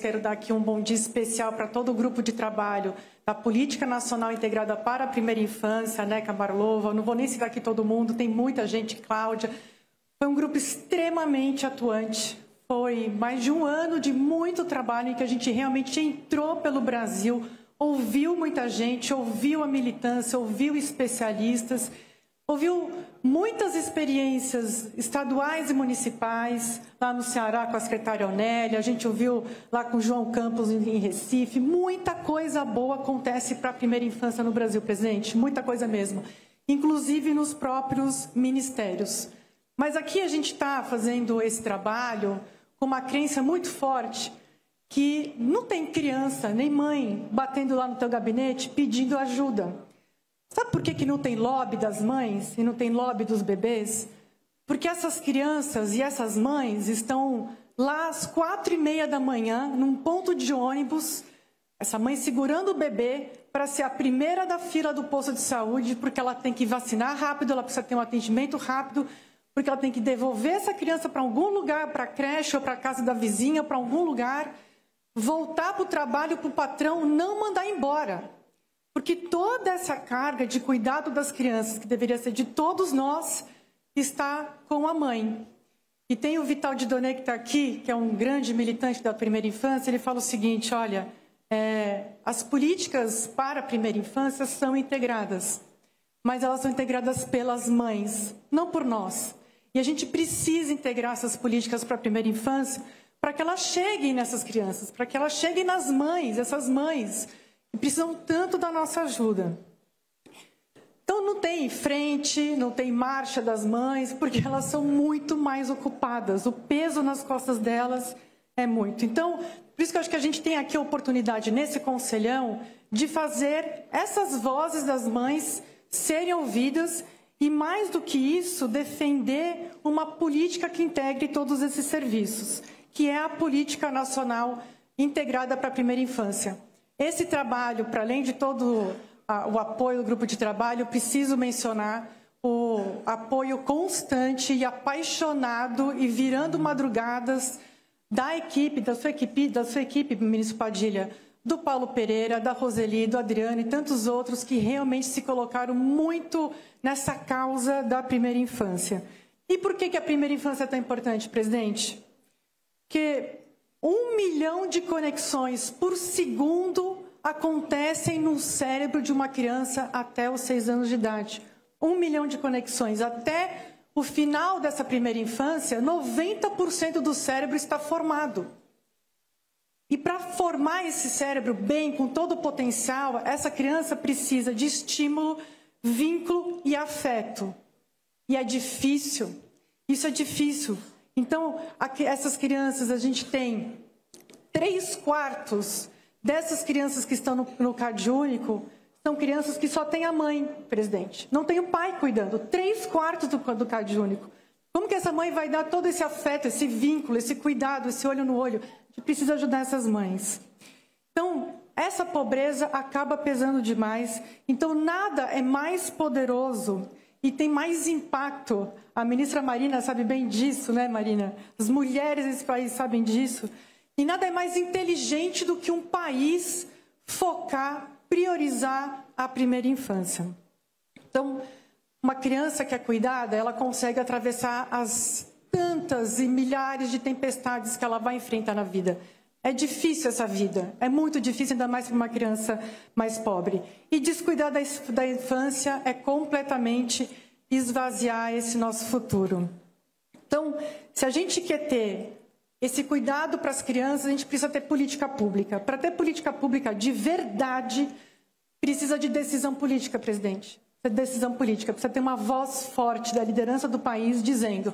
Quero dar aqui um bom dia especial para todo o grupo de trabalho da Política Nacional Integrada para a Primeira Infância, né, Camarlova, não vou nem citar aqui todo mundo, tem muita gente, Cláudia. Foi um grupo extremamente atuante, foi mais de um ano de muito trabalho em que a gente realmente entrou pelo Brasil, ouviu muita gente, ouviu a militância, ouviu especialistas, ouviu muitas experiências estaduais e municipais, lá no Ceará com a secretária Onélia, a gente ouviu lá com o João Campos em Recife, muita coisa boa acontece para a primeira infância no Brasil, presidente, muita coisa mesmo, inclusive nos próprios ministérios. Mas aqui a gente está fazendo esse trabalho com uma crença muito forte que não tem criança nem mãe batendo lá no teu gabinete pedindo ajuda. Sabe por que não tem lobby das mães e não tem lobby dos bebês? Porque essas crianças e essas mães estão lá às 4h30 da manhã, num ponto de ônibus, essa mãe segurando o bebê para ser a primeira da fila do posto de saúde, porque ela tem que vacinar rápido, ela precisa ter um atendimento rápido, porque ela tem que devolver essa criança para algum lugar, para a creche ou para a casa da vizinha, para algum lugar, voltar para o trabalho, para o patrão não mandar embora. Porque toda essa carga de cuidado das crianças, que deveria ser de todos nós, está com a mãe. E tem o Vital de Doné que está aqui, que é um grande militante da primeira infância, ele fala o seguinte, olha, as políticas para a primeira infância são integradas, mas elas são integradas pelas mães, não por nós. E a gente precisa integrar essas políticas para a primeira infância para que elas cheguem nessas crianças, para que elas cheguem nas mães, essas mães que precisam tanto da nossa ajuda. Então não tem frente, não tem marcha das mães, porque elas são muito mais ocupadas, o peso nas costas delas é muito. Então, por isso que eu acho que a gente tem aqui a oportunidade nesse conselhão de fazer essas vozes das mães serem ouvidas e, mais do que isso, defender uma política que integre todos esses serviços, que é a Política Nacional Integrada para a Primeira Infância. Esse trabalho, para além de todo o apoio do grupo de trabalho, preciso mencionar o apoio constante e apaixonado e virando madrugadas da sua equipe, ministro Padilha, do Paulo Pereira, da Roseli, do Adriano e tantos outros que realmente se colocaram muito nessa causa da primeira infância. E por que a primeira infância é tão importante, presidente? Porque 1 milhão de conexões por segundo acontecem no cérebro de uma criança até os 6 anos de idade. 1 milhão de conexões. Até o final dessa primeira infância, 90% do cérebro está formado. E para formar esse cérebro bem, com todo o potencial, essa criança precisa de estímulo, vínculo e afeto. E é difícil. Isso é difícil. Então, essas crianças, a gente tem 3/4 dessas crianças que estão no CAD único, são crianças que só têm a mãe, presidente. Não tem o pai cuidando. 3/4 do CAD único. Como que essa mãe vai dar todo esse afeto, esse vínculo, esse cuidado, esse olho no olho? A gente precisa ajudar essas mães. Então, essa pobreza acaba pesando demais. Então, nada é mais poderoso e tem mais impacto. A ministra Marina sabe bem disso, né, Marina? As mulheres desse país sabem disso. E nada é mais inteligente do que um país focar, priorizar a primeira infância. Então, uma criança que é cuidada, ela consegue atravessar as tantas e milhares de tempestades que ela vai enfrentar na vida. É difícil essa vida, é muito difícil, ainda mais para uma criança mais pobre. E descuidar da infância é completamente esvaziar esse nosso futuro. Então, se a gente quer ter esse cuidado para as crianças, a gente precisa ter política pública. Para ter política pública de verdade, precisa de decisão política, presidente. Precisa de decisão política, precisa ter uma voz forte da liderança do país dizendo: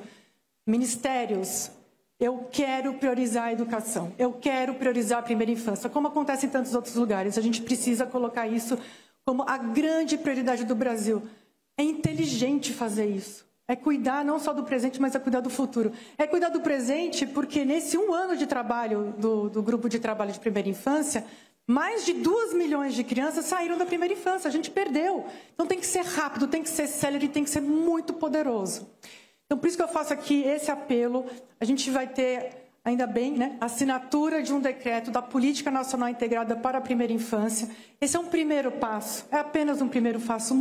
ministérios, eu quero priorizar a educação, eu quero priorizar a primeira infância, como acontece em tantos outros lugares. A gente precisa colocar isso como a grande prioridade do Brasil. É inteligente fazer isso. É cuidar não só do presente, mas é cuidar do futuro. É cuidar do presente porque nesse 1 ano de trabalho do grupo de trabalho de primeira infância, mais de 2 milhões de crianças saíram da primeira infância. A gente perdeu. Então tem que ser rápido, tem que ser célere, tem que ser muito poderoso. Então por isso que eu faço aqui esse apelo. A gente vai ter ainda bem, né? Assinatura de um decreto da Política Nacional Integrada para a Primeira Infância. Esse é um primeiro passo, é apenas um primeiro passo,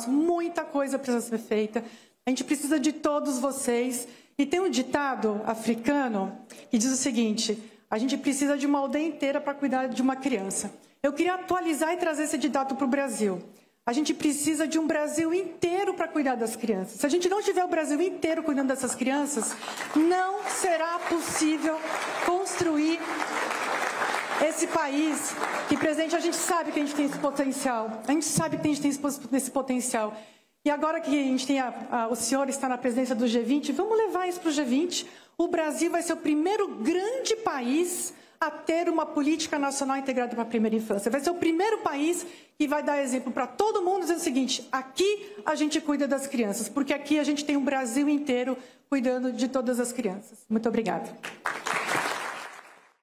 muita coisa precisa ser feita. A gente precisa de todos vocês. E tem um ditado africano que diz o seguinte: a gente precisa de uma aldeia inteira para cuidar de uma criança. Eu queria atualizar e trazer esse ditado para o Brasil. A gente precisa de um Brasil inteiro para cuidar das crianças. Se a gente não tiver o Brasil inteiro cuidando dessas crianças, não será possível construir esse país que, presidente, a gente sabe que a gente tem esse potencial. A gente sabe que a gente tem esse potencial. E agora que a gente tem o senhor está na presidência do G20, vamos levar isso para o G20. O Brasil vai ser o primeiro grande país a ter uma política nacional integrada para a primeira infância. Vai ser o primeiro país que vai dar exemplo para todo mundo, dizendo o seguinte: aqui a gente cuida das crianças, porque aqui a gente tem um Brasil inteiro cuidando de todas as crianças. Muito obrigada.